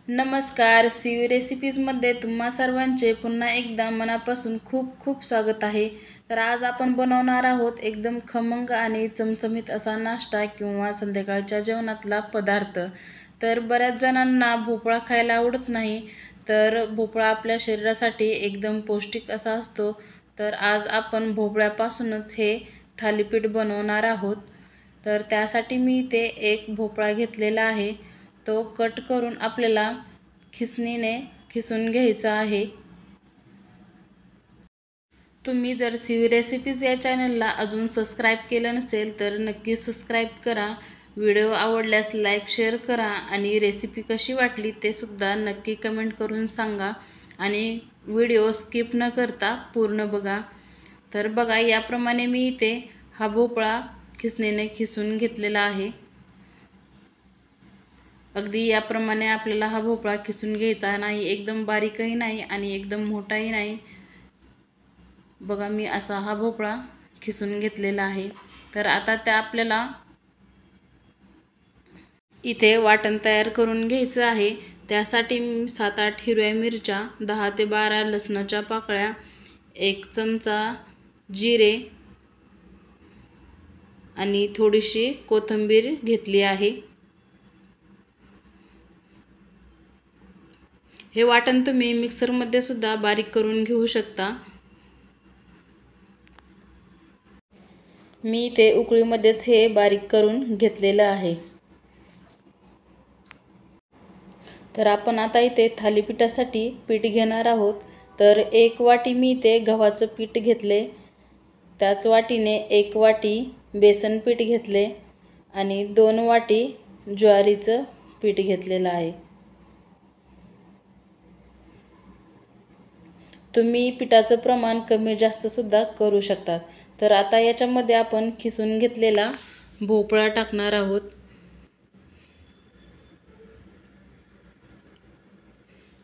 नमस्कार, सीवी रेसिपीजमध्ये तुम्हा सर्वांचे पुन्हा एकदा मनापासून खूप खूप स्वागत आहे. तर आज आपण बनवणार आहोत एकदम खमंग आणि चमचमीत असा नाश्ता किंवा संध्याकाळच्या जेवणातला पदार्थ. तर बऱ्याच जणांना भोपळा खायला आवडत नाही, तर भोपळा आपल्या शरीरासाठी एकदम पौष्टिक असा असतो. तर आज आपण भोपळ्यापासूनच हे थालीपीठ बनवणार आहोत. तर त्यासाठी मी इथे एक भोपळा घेतलेला आहे. तो कट करून आपल्याला खिसणीने खिसून घ्यायचा आहे. तुम्ही जर सीवी रेसिपीज या चॅनलला अजून सबस्क्राईब केलं नसेल तर नक्की सबस्क्राईब करा. व्हिडिओ आवडल्यास लाईक शेअर करा आणि रेसिपी कशी वाटली ते सुद्धा नक्की कमेंट करून सांगा आणि व्हिडिओ स्किप न करता पूर्ण बघा. तर बघा, याप्रमाणे मी इथे हा भोपळा खिसणीने खिसून घेतलेला आहे. अगदी याप्रमाणे आपल्याला हा भोपळा खिसून घ्यायचा नाही, एकदम बारीकही नाही आणि एकदम मोठाही नाही. बघा, मी असा हा भोपळा खिसून घेतलेला आहे. तर आता त्या आपल्याला इथे वाटण तयार करून घ्यायचं आहे. त्यासाठी 7-8 हिरव्या मिरच्या, 10 ते 12 लसणाच्या पाकळ्या, 1 चमचा जिरे आणि थोडीशी कोथिंबीर घेतली आहे. हे वाटण तुम्ही मिक्सरमध्ये सुद्धा बारीक करून घेऊ शकता. मी ते उकळीमध्येच हे बारीक करून घेतलेलं आहे. तर आपण आता इथे थालीपीठासाठी पीठ घेणार आहोत. तर 1 वाटी मी इथे गव्हाचं पीठ घेतले, त्याच वाटीने 1 वाटी बेसन पीठ घेतले आणि 2 वाटी ज्वारीचं पीठ घेतलेलं आहे. तुम्ही पिठाचं प्रमाण कमी जास्त सुद्धा करू शकतात. तर आता याच्यामध्ये आपण खिसून घेतलेला भोपळा टाकणार आहोत.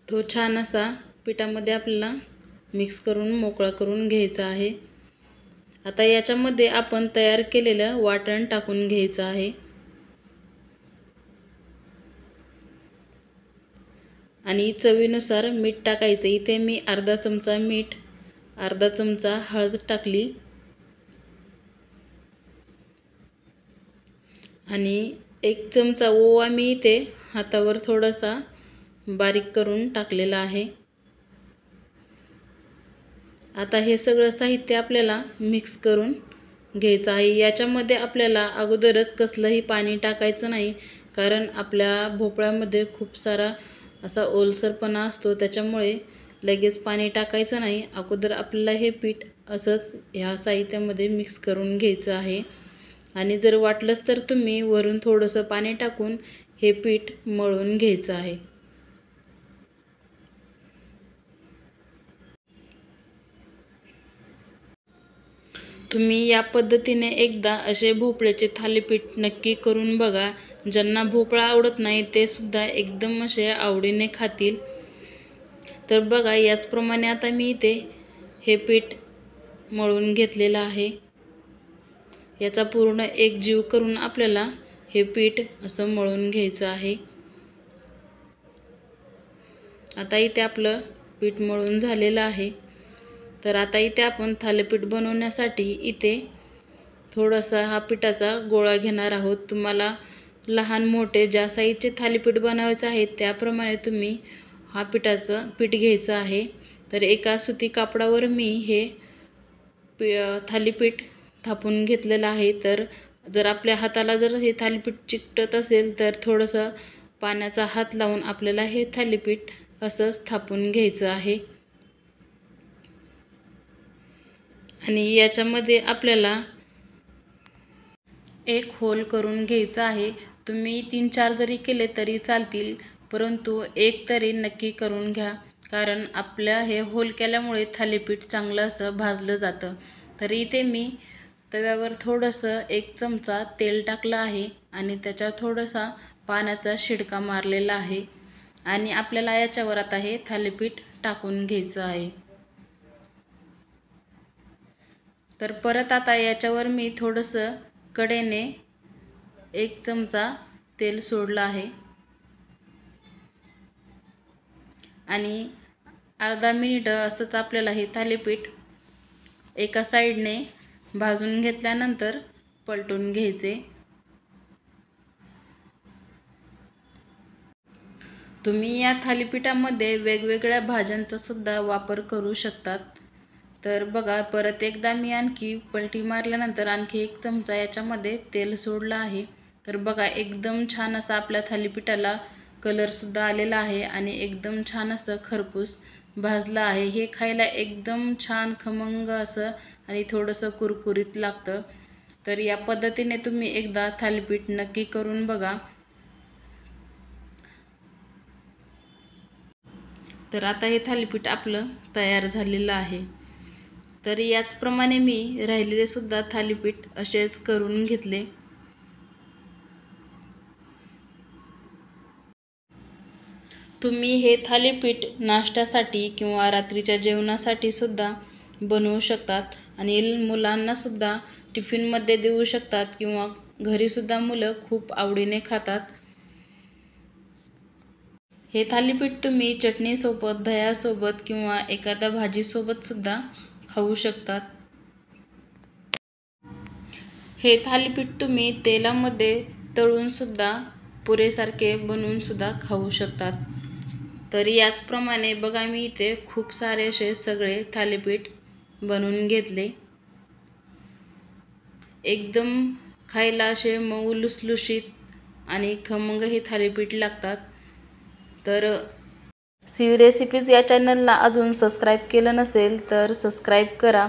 तो छान असा पिठामध्ये आपल्याला मिक्स करून मोकळा करून घ्यायचा आहे. आता याच्यामध्ये आपण तयार केलेलं वाटण टाकून घ्यायचं आहे आणि चवीनुसार मीठ टाकायचं. इथे मी अर्धा चमचा मीठ, अर्धा चमचा हळद टाकली आणि 1 चमचा ओवा मी इथे हातावर थोडासा बारीक करून टाकलेला आहे. आता हे सगळं साहित्य आपल्याला मिक्स करून घ्यायचं आहे. याच्यामध्ये आपल्याला अगोदरच कसलंही पाणी टाकायचं नाही, कारण आपल्या भोपळ्यामध्ये खूप सारा असा ओलसरपणा असतो, त्याच्यामुळे लगेच पाणी टाकायचं नाही. अगोदर आपल्याला हे पीठ असंच ह्या साहित्यामध्ये मिक्स करून घ्यायचं आहे आणि जर वाटलंच तर तुम्ही वरून थोडंसं पाणी टाकून हे पीठ मळून घ्यायचं आहे. तुम्ही या पद्धतीने एकदा असे भोपळ्याचे थालीपीठ नक्की करून बघा. ज्यांना भोपळा आवडत नाही ते सुद्धा एकदम असे आवडीने खातील. तर बघा, याचप्रमाणे आता मी इथे हे पीठ मळून घेतलेलं आहे. याचा पूर्ण एक जीव करून आपल्याला हे पीठ असं मळून घ्यायचं आहे. आता इथे आपलं पीठ मळून झालेलं आहे. तर आता इथे आपण थालीपीठ बनवण्यासाठी इथे थोडासा हा पिठाचा गोळा घेणार आहोत. तुम्हाला लहान मोठे ज्या साईजचे थालीपीठ बनवायचं आहे त्याप्रमाणे तुम्ही हा पिठाचं पीठ घ्यायचं आहे. तर एका सुती कापडावर मी हे थालीपीठ थापून घेतलेलं आहे. तर जर आपल्या हाताला जर हे थालीपीठ चिकटत असेल तर थोडंसं पाण्याचा हात लावून आपल्याला हे थालीपीठ असंच थापून घ्यायचं आहे आणि याच्यामध्ये आपल्याला एक होल करून घ्यायचा आहे. तुम्ही 3-4 जरी केले तरी चालतील, परंतु एक तरी नक्की करून घ्या, कारण आपल्या हे होल केल्यामुळे थालीपीठ चांगलं असं भाजलं जातं. तर इथे मी तव्यावर थोडंसं 1 चमचा तेल टाकलं आहे आणि त्याच्यावर थोडासा पाण्याचा शिडका मारलेला आहे आणि आपल्याला याच्यावर आता हे थालीपीठ टाकून घ्यायचं आहे. तर परत आता याच्यावर मी थोडंसं कडेने 1 चमचा तेल सोडलं आहे आणि अर्धा मिनिट असंच आपल्याला हे थालीपीठ एका साईडने भाजून घेतल्यानंतर पलटून घ्यायचे। तुम्ही या थालीपीठामध्ये वेगवेगळ्या भाज्यांचा सुद्धा वापर करू शकतात। तर बघा, परत एकदा मी आणखी पलटी मारल्यानंतर आणखी 1 चमचा याच्यामध्ये तेल सोडलं आहे। तर बघा, एकदम छान असा आपल्या थालीपीठाला कलरसुद्धा आलेला आहे आणि एकदम छान असं खरपूस भाजलं आहे। हे खायला एकदम छान खमंग असं आणि थोडंसं कुरकुरीत लागतं। तर या पद्धतीने तुम्ही एकदा थालीपीठ नक्की करून बघा। तर आता हे थालीपीठ आपलं तयार झालेलं आहे। तर याचप्रमाणे मी राहिलेले सुद्धा थालीपीठ असेच करून घेतले। तुम्ही हे थालीपीठ नाश्त्यासाठी किंवा रात्रीच्या जेवणासाठी सुद्धा बनवू शकतात आणि मुलांना सुद्धा टिफिनमध्ये देऊ शकतात किंवा घरीसुद्धा मुलं खूप आवडीने खातात। हे थालीपीठ तुम्ही चटणीसोबत, दह्यासोबत किंवा एखाद्या भाजीसोबत सुद्धा खाऊ शकतात। हे थालीपीठ तुम्ही तेलामध्ये तळून सुद्धा पुरेसारखे बनवून सुद्धा खाऊ शकतात। तर याचप्रमाणे बघा, मी इथे खूप सारे असे सगळे थालीपीठ बनवून घेतले। एकदम खायला असे मऊ लुसलुशीत आणि खमंग हे थालीपीठ लागतात। तर सीयू रेसिपीज या चॅनलला अजून सबस्क्राईब केलं नसेल तर सबस्क्राईब करा।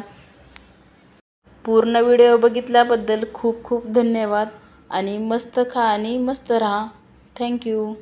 पूर्ण व्हिडिओ बघितल्याबद्दल खूप खूप धन्यवाद आणि मस्त खा आणि मस्त राहा। थँक्यू।